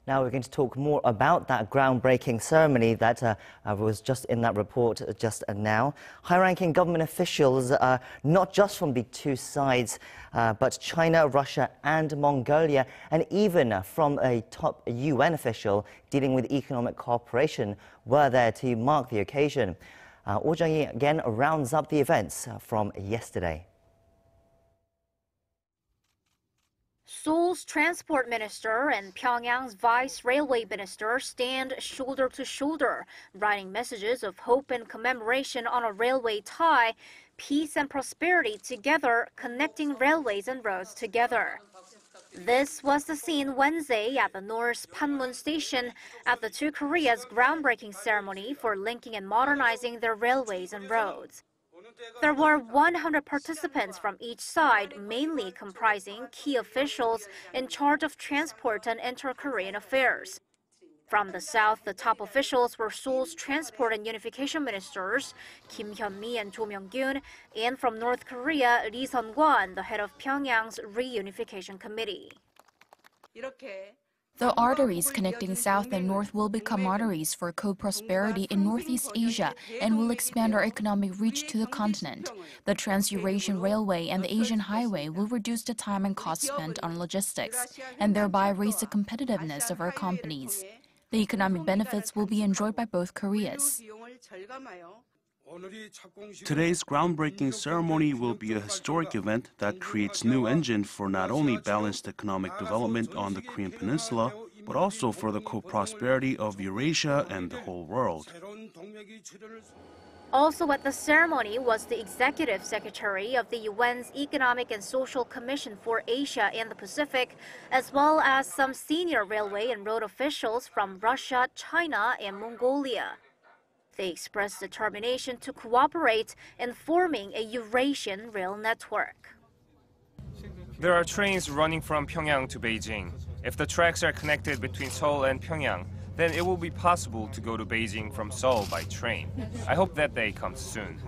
Now we're going to talk more about that groundbreaking ceremony that was just in that report just now. High-ranking government officials, not just from the two sides, but China, Russia and Mongolia, and even from a top UN official dealing with economic cooperation, were there to mark the occasion. Jung-hee again rounds up the events from yesterday. Seoul's transport minister and Pyongyang's vice railway minister stand shoulder to shoulder, writing messages of hope and commemoration on a railway tie, peace and prosperity together, connecting railways and roads together. This was the scene Wednesday at the North's Panmun station at the two Koreas' groundbreaking ceremony for linking and modernizing their railways and roads. There were 100 participants from each side, mainly comprising key officials in charge of transport and inter-Korean affairs. From the south, the top officials were Seoul's transport and unification ministers, Kim-Hyun-mi and Jo Myung-gyun, and from North Korea, Lee Sun-kwon, the head of Pyongyang's reunification committee. The arteries connecting South and North will become arteries for co-prosperity in Northeast Asia and will expand our economic reach to the continent. The Trans-Eurasian Railway and the Asian Highway will reduce the time and cost spent on logistics and thereby raise the competitiveness of our companies. The economic benefits will be enjoyed by both Koreas. Today's groundbreaking ceremony will be a historic event that creates new engine for not only balanced economic development on the Korean Peninsula, but also for the co-prosperity of Eurasia and the whole world. Also at the ceremony was the executive secretary of the UN's Economic and Social Commission for Asia and the Pacific, as well as some senior railway and road officials from Russia, China, and Mongolia. They expressed determination to cooperate in forming a Eurasian rail network. There are trains running from Pyongyang to Beijing. If the tracks are connected between Seoul and Pyongyang, then it will be possible to go to Beijing from Seoul by train. I hope that day comes soon.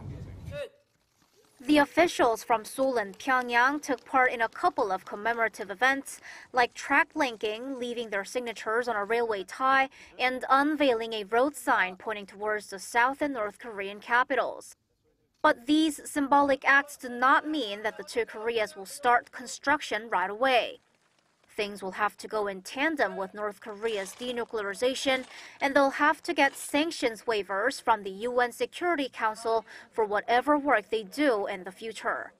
The officials from Seoul and Pyeongyang took part in a couple of commemorative events, like track linking, leaving their signatures on a railway tie, and unveiling a road sign pointing towards the South and North Korean capitals. But these symbolic acts do not mean that the two Koreas will start construction right away. Things will have to go in tandem with North Korea's denuclearization, and they'll have to get sanctions waivers from the UN Security Council for whatever work they do in the future.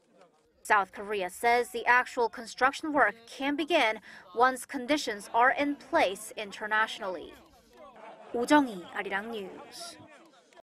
South Korea says the actual construction work can begin once conditions are in place internationally. Jung-hee, Arirang News.